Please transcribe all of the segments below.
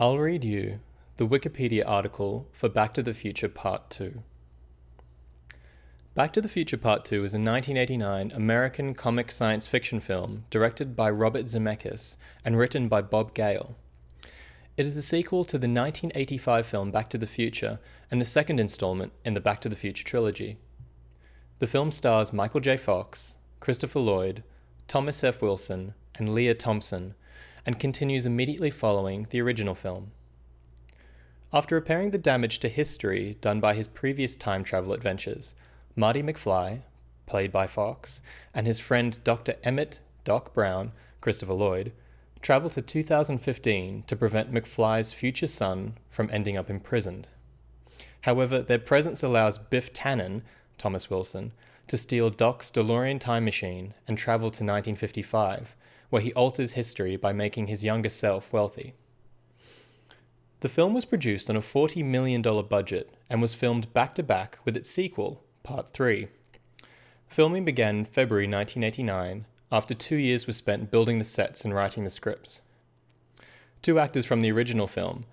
I'll read you the Wikipedia article for Back to the Future Part 2. Back to the Future Part 2 is a 1989 American comic science fiction film directed by Robert Zemeckis and written by Bob Gale. It is the sequel to the 1985 film Back to the Future and the second installment in the Back to the Future trilogy. The film stars Michael J. Fox, Christopher Lloyd, Thomas F. Wilson, and Leah Thompson, and continues immediately following the original film. After repairing the damage to history done by his previous time travel adventures, Marty McFly, played by Fox, and his friend Dr. Emmett Doc Brown, Christopher Lloyd, travel to 2015 to prevent McFly's future son from ending up imprisoned. However, their presence allows Biff Tannen, Thomas Wilson, to steal Doc's DeLorean time machine and travel to 1955, where he alters history by making his younger self wealthy. The film was produced on a $40 million budget and was filmed back-to-back with its sequel, Part 3. Filming began in February 1989, after 2 years were spent building the sets and writing the scripts. Two actors from the original film,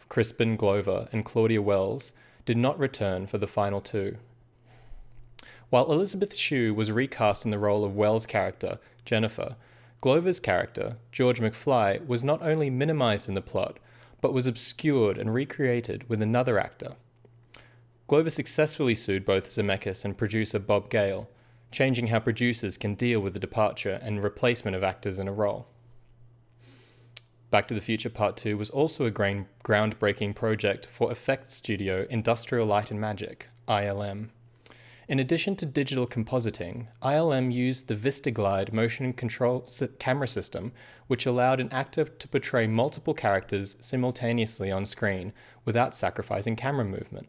Crispin Glover and Claudia Wells, did not return for the final two. While Elizabeth Shue was recast in the role of Wells' character, Jennifer, Glover's character, George McFly, was not only minimized in the plot, but was obscured and recreated with another actor. Glover successfully sued both Zemeckis and producer Bob Gale, changing how producers can deal with the departure and replacement of actors in a role. Back to the Future Part 2 was also a groundbreaking project for effects studio Industrial Light and Magic, ILM. In addition to digital compositing, ILM used the VistaGlide motion control camera system, which allowed an actor to portray multiple characters simultaneously on screen without sacrificing camera movement.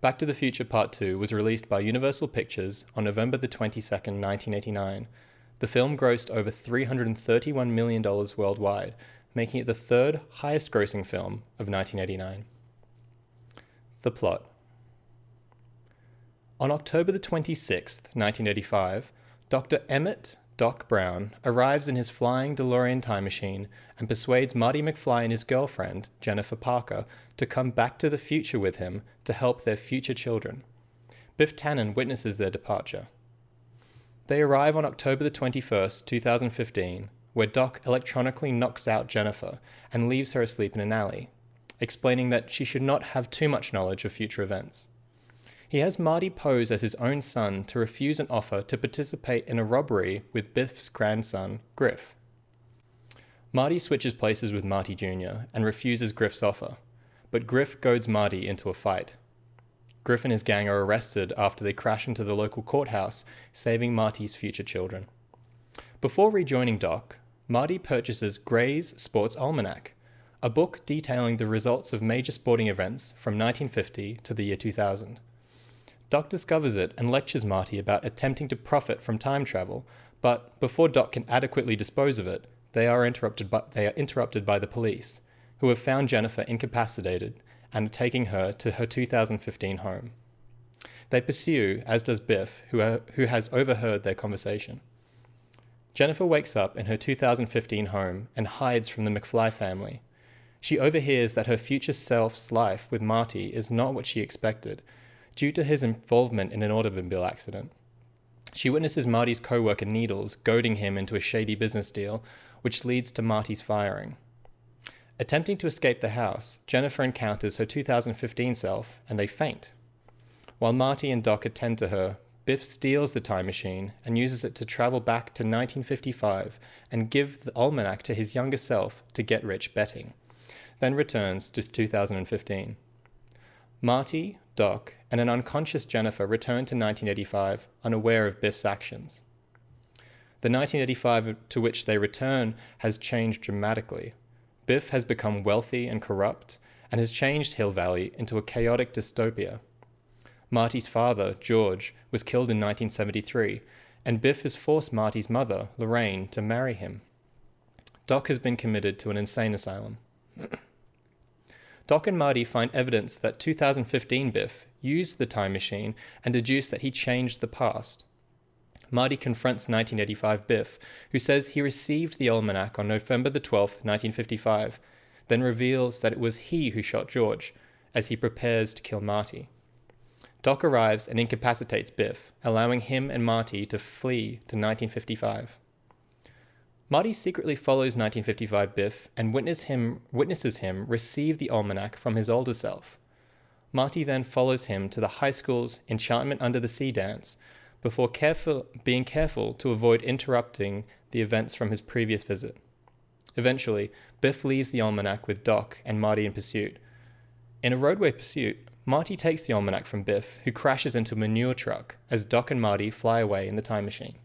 Back to the Future Part 2 was released by Universal Pictures on November 22, 1989. The film grossed over $331 million worldwide, making it the third highest-grossing film of 1989. The plot. On October 26, 1985, Dr. Emmett Doc Brown arrives in his flying DeLorean time machine and persuades Marty McFly and his girlfriend, Jennifer Parker, to come back to the future with him to help their future children. Biff Tannen witnesses their departure. They arrive on October 21, 2015, where Doc electronically knocks out Jennifer and leaves her asleep in an alley, explaining that she should not have too much knowledge of future events. He has Marty pose as his own son to refuse an offer to participate in a robbery with Biff's grandson, Griff. Marty switches places with Marty Jr. and refuses Griff's offer, but Griff goads Marty into a fight. Griff and his gang are arrested after they crash into the local courthouse, saving Marty's future children. Before rejoining Doc, Marty purchases Gray's Sports Almanac, a book detailing the results of major sporting events from 1950 to the year 2000. Doc discovers it and lectures Marty about attempting to profit from time travel, but before Doc can adequately dispose of it, they are interrupted by the police, who have found Jennifer incapacitated and are taking her to her 2015 home. They pursue, as does Biff, who has overheard their conversation. Jennifer wakes up in her 2015 home and hides from the McFly family. She overhears that her future self's life with Marty is not what she expected, due to his involvement in an automobile accident. She witnesses Marty's co-worker Needles goading him into a shady business deal, which leads to Marty's firing. Attempting to escape the house, Jennifer encounters her 2015 self, and they faint. While Marty and Doc attend to her, Biff steals the time machine and uses it to travel back to 1955 and give the almanac to his younger self to get rich betting, then returns to 2015. Marty, Doc, and an unconscious Jennifer return to 1985, unaware of Biff's actions. The 1985 to which they return has changed dramatically. Biff has become wealthy and corrupt, and has changed Hill Valley into a chaotic dystopia. Marty's father, George, was killed in 1973, and Biff has forced Marty's mother, Lorraine, to marry him. Doc has been committed to an insane asylum. Doc and Marty find evidence that 2015 Biff used the time machine and deduce that he changed the past. Marty confronts 1985 Biff, who says he received the almanac on November the 12th, 1955, then reveals that it was he who shot George as he prepares to kill Marty. Doc arrives and incapacitates Biff, allowing him and Marty to flee to 1955. Marty secretly follows 1955 Biff and witnesses him receive the almanac from his older self. Marty then follows him to the high school's Enchantment Under the Sea dance before being careful to avoid interrupting the events from his previous visit. Eventually, Biff leaves the almanac with Doc and Marty in pursuit. In a roadway pursuit, Marty takes the almanac from Biff, who crashes into a manure truck as Doc and Marty fly away in the time machine.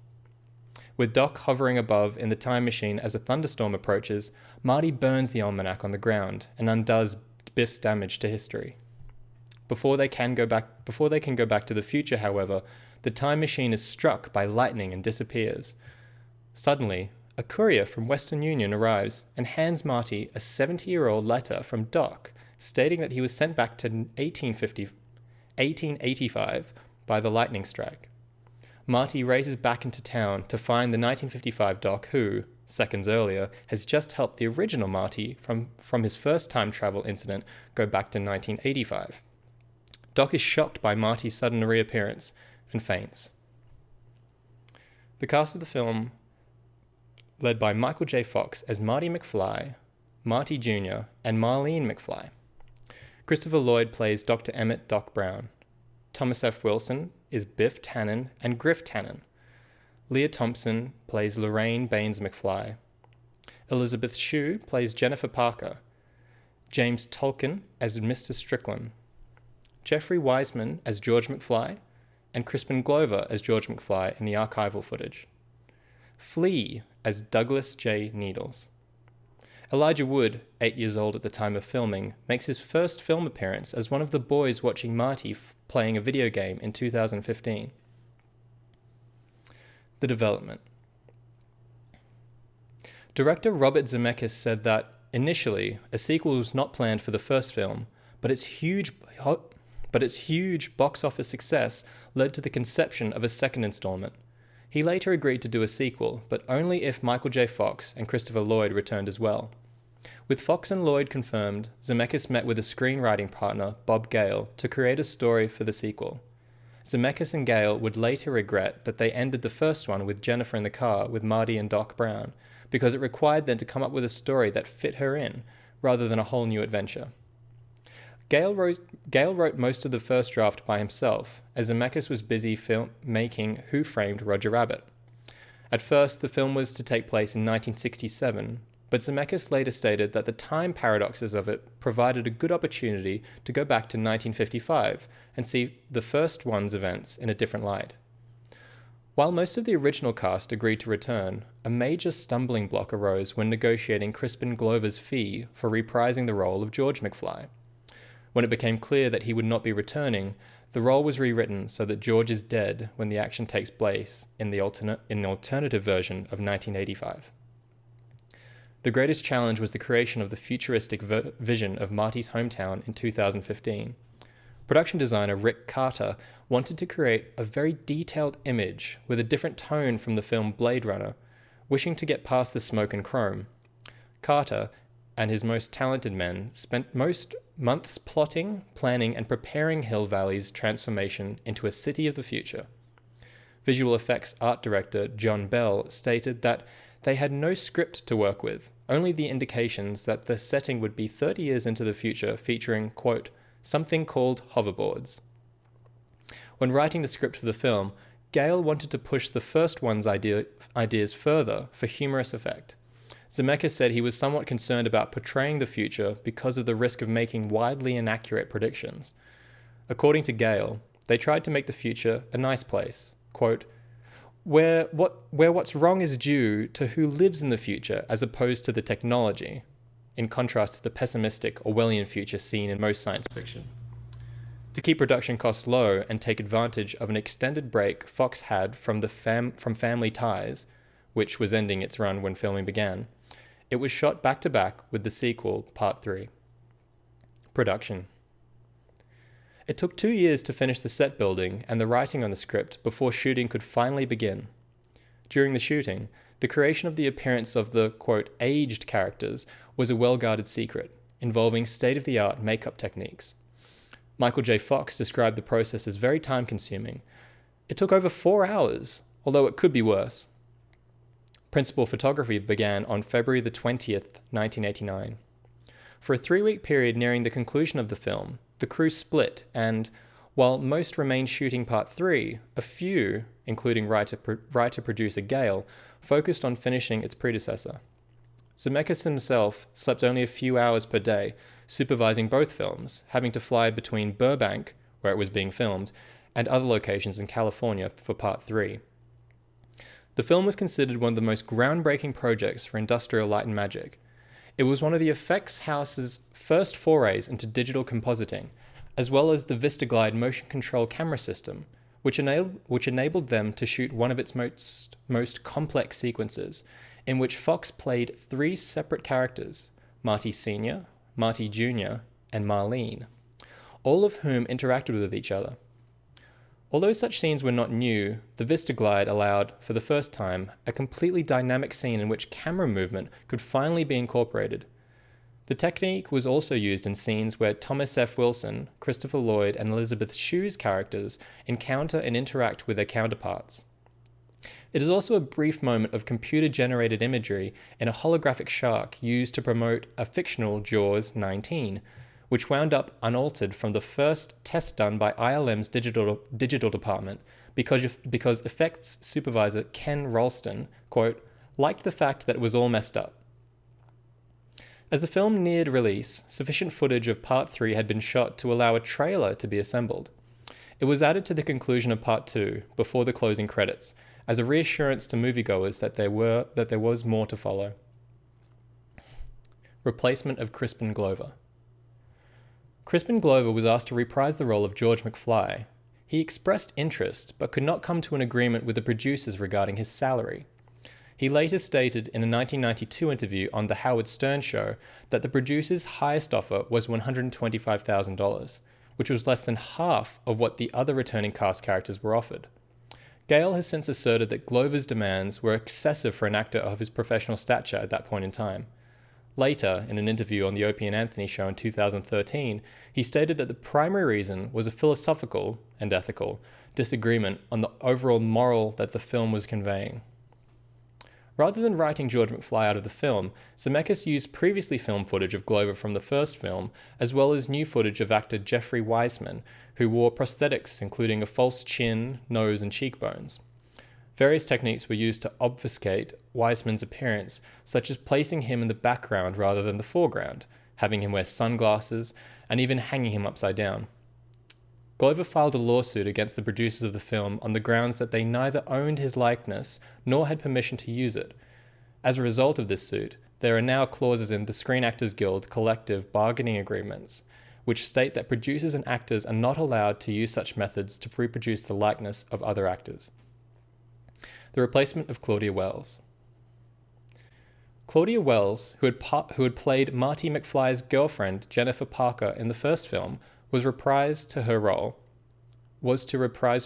With Doc hovering above in the time machine as a thunderstorm approaches, Marty burns the almanac on the ground and undoes Biff's damage to history. Before they can go back to the future, however, the time machine is struck by lightning and disappears. Suddenly, a courier from Western Union arrives and hands Marty a 70-year-old letter from Doc stating that he was sent back to 1885 by the lightning strike. Marty races back into town to find the 1955 Doc who, seconds earlier, has just helped the original Marty from his first time travel incident go back to 1985. Doc is shocked by Marty's sudden reappearance and faints. The cast of the film, led by Michael J. Fox as Marty McFly, Marty Jr., and Marlene McFly. Christopher Lloyd plays Dr. Emmett Doc Brown. Thomas F. Wilson is Biff Tannen and Griff Tannen. Leah Thompson plays Lorraine Baines McFly. Elizabeth Shue plays Jennifer Parker. James Tolkien as Mr. Strickland. Jeffrey Wiseman as George McFly, and Crispin Glover as George McFly in the archival footage. Flea as Douglas J. Needles. Elijah Wood, 8 years old at the time of filming, makes his first film appearance as one of the boys watching Marty playing a video game in 2015. The development. Director Robert Zemeckis said that, initially, a sequel was not planned for the first film, but its huge box office success led to the conception of a second installment. He later agreed to do a sequel, but only if Michael J. Fox and Christopher Lloyd returned as well. With Fox and Lloyd confirmed, Zemeckis met with a screenwriting partner, Bob Gale, to create a story for the sequel. Zemeckis and Gale would later regret that they ended the first one with Jennifer in the car with Marty and Doc Brown, because it required them to come up with a story that fit her in, rather than a whole new adventure. Gale wrote most of the first draft by himself, as Zemeckis was busy making Who Framed Roger Rabbit. At first, the film was to take place in 1967, but Zemeckis later stated that the time paradoxes of it provided a good opportunity to go back to 1955 and see the first one's events in a different light. While most of the original cast agreed to return, a major stumbling block arose when negotiating Crispin Glover's fee for reprising the role of George McFly. When it became clear that he would not be returning, the role was rewritten so that George is dead when the action takes place in the alternative version of 1985. The greatest challenge was the creation of the futuristic vision of Marty's hometown in 2015. Production designer Rick Carter wanted to create a very detailed image with a different tone from the film Blade Runner, wishing to get past the smoke and chrome. Carter and his most talented men spent most months plotting, planning, and preparing Hill Valley's transformation into a city of the future. Visual effects art director John Bell stated that they had no script to work with, only the indications that the setting would be 30 years into the future featuring, quote, something called hoverboards. When writing the script for the film, Gale wanted to push the first one's ideas further for humorous effect. Zemeckis said he was somewhat concerned about portraying the future because of the risk of making widely inaccurate predictions. According to Gale, they tried to make the future a nice place, quote, where what's wrong is due to who lives in the future as opposed to the technology, in contrast to the pessimistic Orwellian future seen in most science fiction. To keep production costs low and take advantage of an extended break Fox had from Family Ties, which was ending its run when filming began, it was shot back-to-back with the sequel, Part 3. Production. It took 2 years to finish the set building and the writing on the script before shooting could finally begin. During the shooting, the creation of the appearance of the, quote, aged characters was a well-guarded secret, involving state-of-the-art makeup techniques. Michael J. Fox described the process as very time-consuming. It took over 4 hours, although it could be worse. Principal photography began on February the 20th, 1989. For a 3-week period nearing the conclusion of the film, the crew split and, while most remained shooting part 3, a few, including writer-producer Gale, focused on finishing its predecessor. Zemeckis himself slept only a few hours per day, supervising both films, having to fly between Burbank, where it was being filmed, and other locations in California for part 3. The film was considered one of the most groundbreaking projects for industrial light and magic. It was one of the effects house's first forays into digital compositing, as well as the VistaGlide motion control camera system, which enabled them to shoot one of its most complex sequences, in which Fox played 3 separate characters, Marty Sr., Marty Jr., and Marlene, all of whom interacted with each other. Although such scenes were not new, the VistaGlide allowed, for the first time, a completely dynamic scene in which camera movement could finally be incorporated. The technique was also used in scenes where Thomas F. Wilson, Christopher Lloyd, and Elizabeth Shue's characters encounter and interact with their counterparts. It is also a brief moment of computer-generated imagery in a holographic shark used to promote a fictional Jaws 19, which wound up unaltered from the first test done by ILM's digital department because effects supervisor Ken Ralston, quote, liked the fact that it was all messed up. As the film neared release, sufficient footage of Part 3 had been shot to allow a trailer to be assembled. It was added to the conclusion of Part 2, before the closing credits, as a reassurance to moviegoers that there was more to follow. Replacement of Crispin Glover. Crispin Glover was asked to reprise the role of George McFly. He expressed interest, but could not come to an agreement with the producers regarding his salary. He later stated in a 1992 interview on The Howard Stern Show that the producers' highest offer was $125,000, which was less than half of what the other returning cast characters were offered. Gale has since asserted that Glover's demands were excessive for an actor of his professional stature at that point in time. Later, in an interview on the Opie and Anthony show in 2013, he stated that the primary reason was a philosophical and ethical disagreement on the overall moral that the film was conveying. Rather than writing George McFly out of the film, Zemeckis used previously filmed footage of Glover from the first film, as well as new footage of actor Jeffrey Wiseman, who wore prosthetics including a false chin, nose, and cheekbones. Various techniques were used to obfuscate Wiseman's appearance, such as placing him in the background rather than the foreground, having him wear sunglasses, and even hanging him upside down. Glover filed a lawsuit against the producers of the film on the grounds that they neither owned his likeness nor had permission to use it. As a result of this suit, there are now clauses in the Screen Actors Guild collective bargaining agreements, which state that producers and actors are not allowed to use such methods to reproduce the likeness of other actors. The replacement of Claudia Wells. Claudia Wells, who had played Marty McFly's girlfriend Jennifer Parker in the first film, was to reprise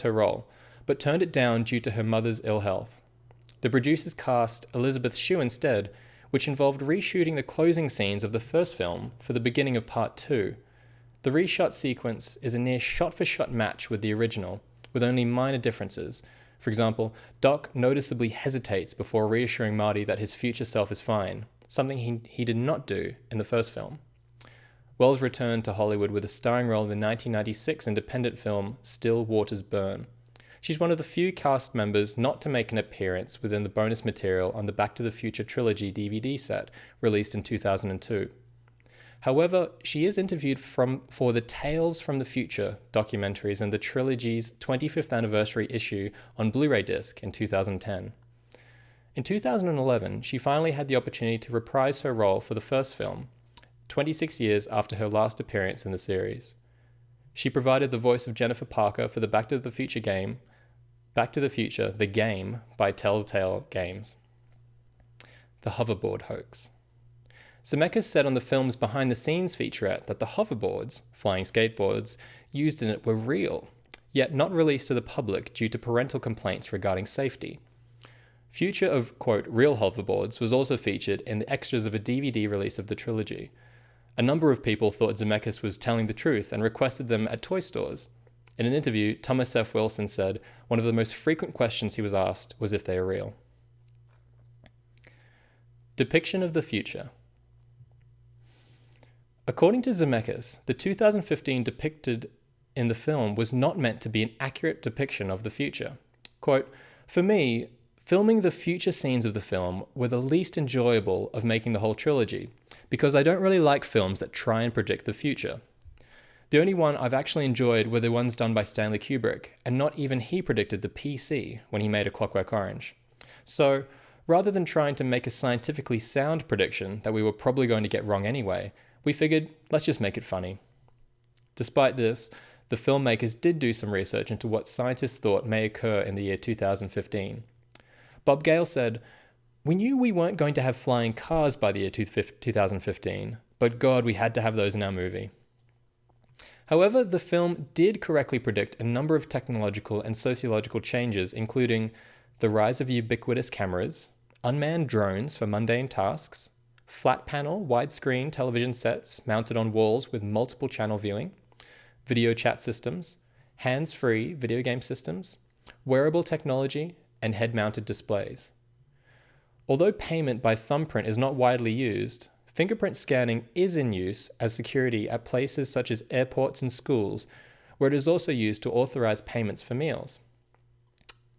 her role, but turned it down due to her mother's ill health. The producers cast Elizabeth Shue instead, which involved reshooting the closing scenes of the first film for the beginning of Part 2. The reshot sequence is a near shot-for-shot match with the original, with only minor differences. For example, Doc noticeably hesitates before reassuring Marty that his future self is fine, something he did not do in the first film. Wells returned to Hollywood with a starring role in the 1996 independent film Still Waters Burn. She's one of the few cast members not to make an appearance within the bonus material on the Back to the Future trilogy DVD set released in 2002. However, she is interviewed for the Tales from the Future documentaries and the trilogy's 25th anniversary issue on Blu-ray disc in 2010. In 2011, she finally had the opportunity to reprise her role for the first film, 26 years after her last appearance in the series. She provided the voice of Jennifer Parker for the Back to the Future game, Back to the Future, The Game by Telltale Games. The hoverboard hoax. Zemeckis said on the film's behind-the-scenes featurette that the hoverboards, flying skateboards, used in it were real, yet not released to the public due to parental complaints regarding safety. Future of, quote, real hoverboards was also featured in the extras of a DVD release of the trilogy. A number of people thought Zemeckis was telling the truth and requested them at toy stores. In an interview, Thomas F. Wilson said one of the most frequent questions he was asked was if they are real. Depiction of the future. According to Zemeckis, the 2015 depicted in the film was not meant to be an accurate depiction of the future. Quote, "For me, filming the future scenes of the film were the least enjoyable of making the whole trilogy, because I don't really like films that try and predict the future. The only one I've actually enjoyed were the ones done by Stanley Kubrick, and not even he predicted the PC when he made A Clockwork Orange. So, rather than trying to make a scientifically sound prediction that we were probably going to get wrong anyway, we figured, let's just make it funny." Despite this, the filmmakers did do some research into what scientists thought may occur in the year 2015. Bob Gale said, "We knew we weren't going to have flying cars by the year 2015, but God, we had to have those in our movie." However, the film did correctly predict a number of technological and sociological changes, including the rise of ubiquitous cameras, unmanned drones for mundane tasks, flat panel, widescreen television sets mounted on walls with multiple channel viewing, video chat systems, hands-free video game systems, wearable technology, and head-mounted displays. Although payment by thumbprint is not widely used, fingerprint scanning is in use as security at places such as airports and schools, where it is also used to authorize payments for meals.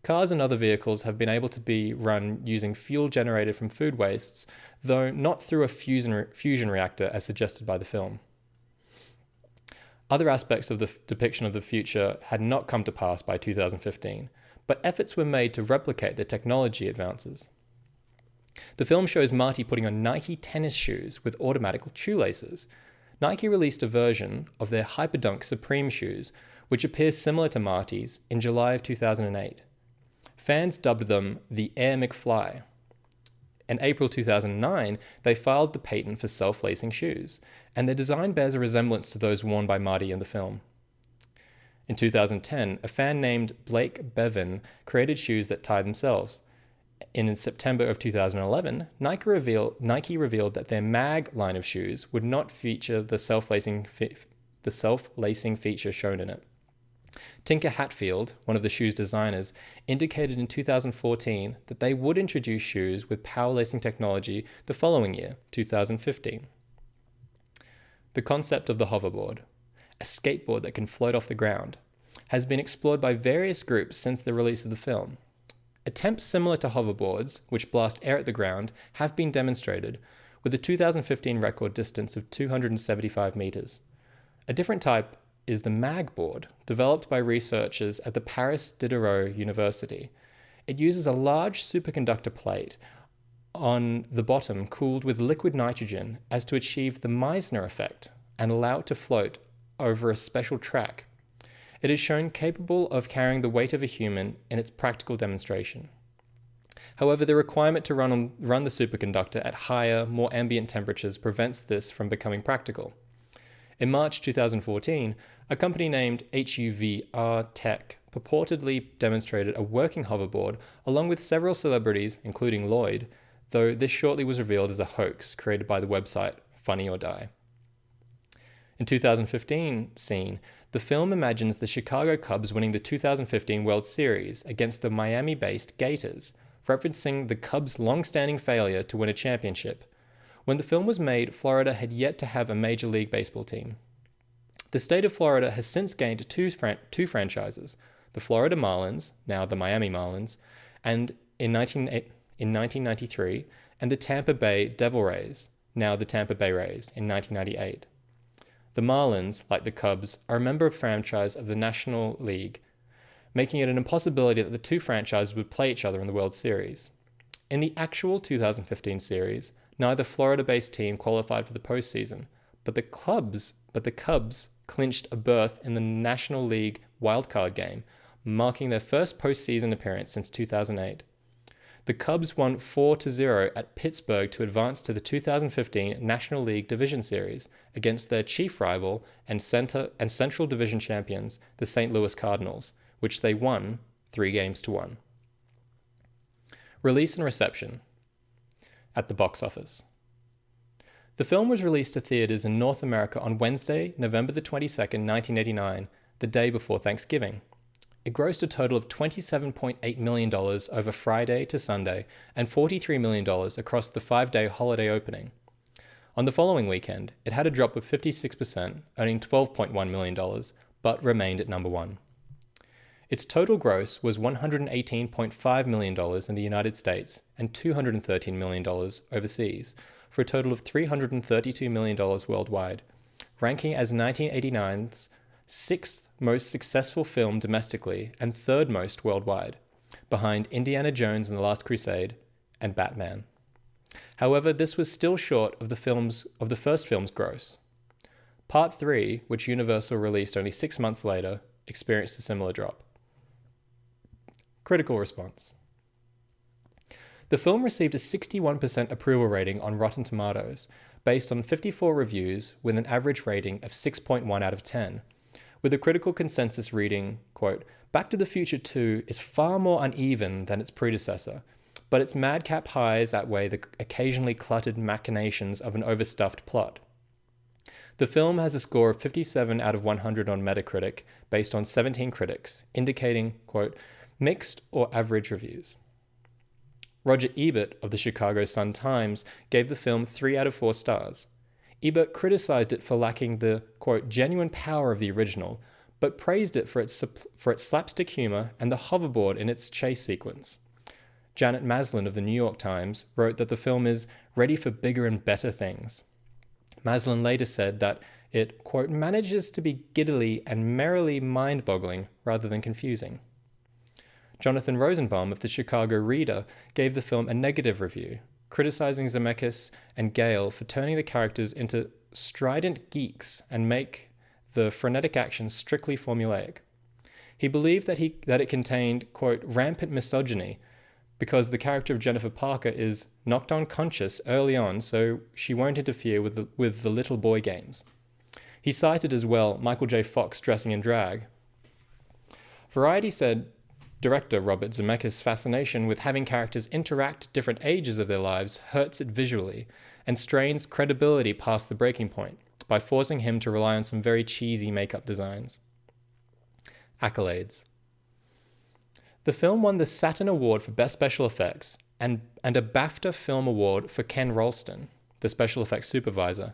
Cars and other vehicles have been able to be run using fuel generated from food wastes, though not through a fusion reactor as suggested by the film. Other aspects of the depiction of the future had not come to pass by 2015, but efforts were made to replicate the technology advances. The film shows Marty putting on Nike tennis shoes with automatic shoelaces. Nike released a version of their Hyperdunk Supreme shoes, which appears similar to Marty's, in July of 2008. Fans dubbed them the Air McFly. In April 2009, they filed the patent for self-lacing shoes, and their design bears a resemblance to those worn by Marty in the film. In 2010, a fan named Blake Bevan created shoes that tie themselves. In September of 2011, Nike revealed that their Mag line of shoes would not feature the self-lacing feature shown in it. Tinker Hatfield, one of the shoes' designers, indicated in 2014 that they would introduce shoes with power lacing technology the following year, 2015. The concept of the hoverboard, a skateboard that can float off the ground, has been explored by various groups since the release of the film. Attempts similar to hoverboards, which blast air at the ground, have been demonstrated, with a 2015 record distance of 275 meters. A different type is the Mag board, developed by researchers at the Paris Diderot University. It uses a large superconductor plate on the bottom cooled with liquid nitrogen as to achieve the Meissner effect and allow it to float over a special track. It is shown capable of carrying the weight of a human in its practical demonstration. However, the requirement to run the superconductor at higher, more ambient temperatures prevents this from becoming practical. In March 2014, a company named HUVR Tech purportedly demonstrated a working hoverboard along with several celebrities, including Lloyd, though this shortly was revealed as a hoax created by the website Funny or Die. In 2015 scene, the film imagines the Chicago Cubs winning the 2015 World Series against the Miami-based Gators, referencing the Cubs' long-standing failure to win a championship. When the film was made, Florida had yet to have a Major League Baseball team. The state of Florida has since gained two franchises, the Florida Marlins, now the Miami Marlins, and in 1993, and the Tampa Bay Devil Rays, now the Tampa Bay Rays, in 1998. The Marlins, like the Cubs, are a member franchise of the National League, making it an impossibility that the two franchises would play each other in the World Series. In the actual 2015 series, neither Florida-based team qualified for the postseason, but the Cubs clinched a berth in the National League wildcard game, marking their first postseason appearance since 2008. The Cubs won 4-0 at Pittsburgh to advance to the 2015 National League Division Series against their chief rival and Central Division champions, the St. Louis Cardinals, which they won 3-1. Release and reception. At the box office. The film was released to theaters in North America on Wednesday, November the 22nd, 1989, the day before Thanksgiving. It grossed a total of $27.8 million over Friday to Sunday and $43 million across the 5-day holiday opening. On the following weekend, it had a drop of 56%, earning $12.1 million, but remained at number 1. Its total gross was $118.5 million in the United States and $213 million overseas, for a total of $332 million worldwide, ranking as 1989's 6th most successful film domestically and 3rd most worldwide, behind Indiana Jones and the Last Crusade and Batman. However, this was still short of the first film's gross. Part 3, which Universal released only 6 months later, experienced a similar drop. Critical response. The film received a 61% approval rating on Rotten Tomatoes, based on 54 reviews with an average rating of 6.1 out of 10, with a critical consensus reading, quote, "Back to the Future 2 is far more uneven than its predecessor, but its madcap highs outweigh the occasionally cluttered machinations of an overstuffed plot." The film has a score of 57 out of 100 on Metacritic, based on 17 critics, indicating, quote, "mixed or average reviews." Roger Ebert of the Chicago Sun-Times gave the film 3 out of 4 stars. Ebert criticized it for lacking the, quote, "genuine power of the original," but praised it for its slapstick humor and the hoverboard in its chase sequence. Janet Maslin of the New York Times wrote that the film is ready for bigger and better things. Maslin later said that it, quote, "manages to be giddily and merrily mind-boggling rather than confusing." Jonathan Rosenbaum of the Chicago Reader gave the film a negative review, criticizing Zemeckis and Gale for turning the characters into strident geeks and make the frenetic action strictly formulaic. He believed that it contained, quote, "rampant misogyny," because the character of Jennifer Parker is knocked unconscious early on, so she won't interfere with the little boy games. He cited as well Michael J. Fox dressing in drag. Variety said director Robert Zemeckis' fascination with having characters interact at different ages of their lives hurts it visually and strains credibility past the breaking point by forcing him to rely on some very cheesy makeup designs. Accolades. The film won the Saturn Award for Best Special Effects and a BAFTA Film Award for Ken Ralston, the special effects supervisor,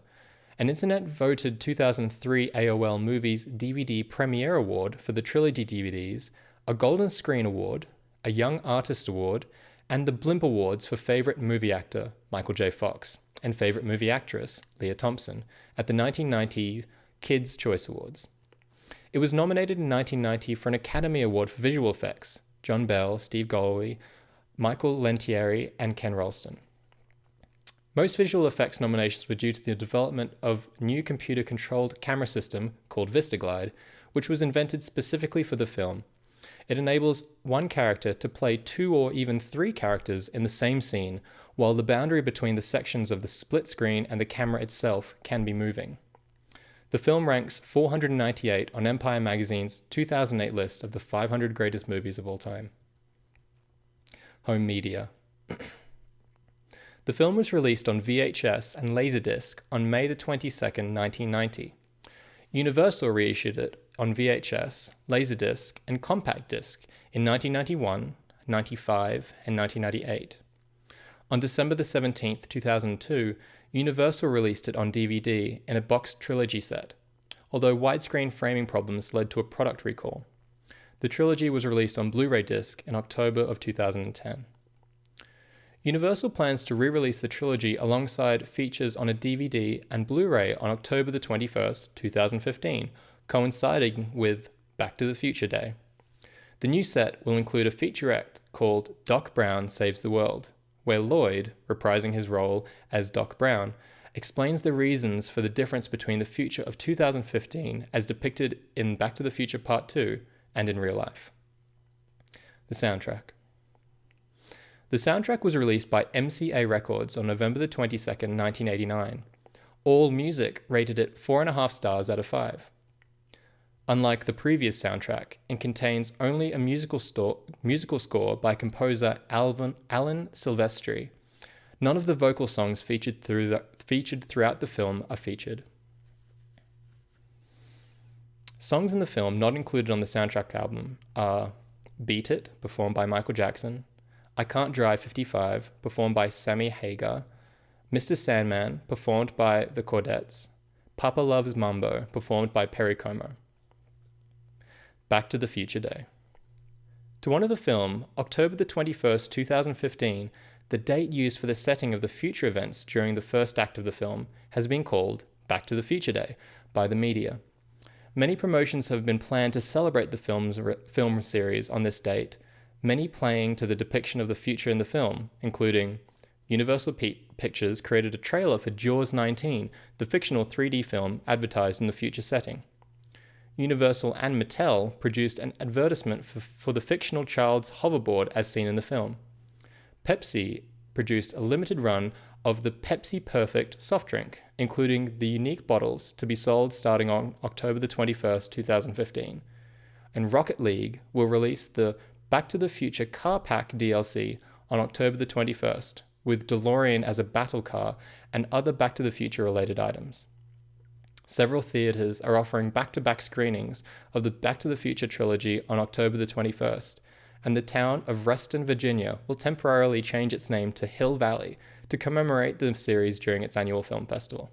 an internet-voted 2003 AOL Movies DVD Premiere Award for the trilogy DVDs, a Golden Screen Award, a Young Artist Award, and the Blimp Awards for Favorite Movie Actor, Michael J. Fox, and Favorite Movie Actress, Leah Thompson, at the 1990 Kids' Choice Awards. It was nominated in 1990 for an Academy Award for Visual Effects, John Bell, Steve Galway, Michael Lentieri, and Ken Ralston. Most visual effects nominations were due to the development of a new computer-controlled camera system called VistaGlide, which was invented specifically for the film. It enables one character to play 2 or even 3 characters in the same scene, while the boundary between the sections of the split screen and the camera itself can be moving. The film ranks 498 on Empire Magazine's 2008 list of the 500 greatest movies of all time. Home media. The film was released on VHS and Laserdisc on May the 22nd, 1990. Universal reissued it on VHS, Laserdisc, and Compact Disc in 1991, 95, and 1998. On December the 17th, 2002, Universal released it on DVD in a boxed trilogy set, although widescreen framing problems led to a product recall. The trilogy was released on Blu-ray disc in October of 2010. Universal plans to re-release the trilogy alongside features on a DVD and Blu-ray on October the 21st, 2015, coinciding with Back to the Future Day. The new set will include a featurette called Doc Brown Saves the World, where Lloyd, reprising his role as Doc Brown, explains the reasons for the difference between the future of 2015 as depicted in Back to the Future Part 2 and in real life. The soundtrack. The soundtrack was released by MCA Records on November the 22nd, 1989. All Music rated it 4.5 stars out of 5. Unlike the previous soundtrack, it contains only a musical score by composer Alan Silvestri. None of the vocal songs featured throughout the film are featured. Songs in the film not included on the soundtrack album are Beat It, performed by Michael Jackson, I Can't Drive 55, performed by Sammy Hagar, Mr. Sandman, performed by the Chordettes, Papa Loves Mambo, performed by Perry Como. Back to the Future Day. To honor the film, October the 21st, 2015, the date used for the setting of the future events during the first act of the film has been called Back to the Future Day by the media. Many promotions have been planned to celebrate the film series on this date, many playing to the depiction of the future in the film, including Universal Pictures created a trailer for Jaws 19, the fictional 3D film advertised in the future setting. Universal and Mattel produced an advertisement for the fictional child's hoverboard as seen in the film. Pepsi produced a limited run of the Pepsi Perfect soft drink, including the unique bottles to be sold starting on October the 21st, 2015. And Rocket League will release the Back to the Future Car Pack DLC on October the 21st, with DeLorean as a battle car and other Back to the Future related items. Several theaters are offering back-to-back screenings of the Back to the Future trilogy on October the 21st, and the town of Reston, Virginia will temporarily change its name to Hill Valley to commemorate the series during its annual film festival.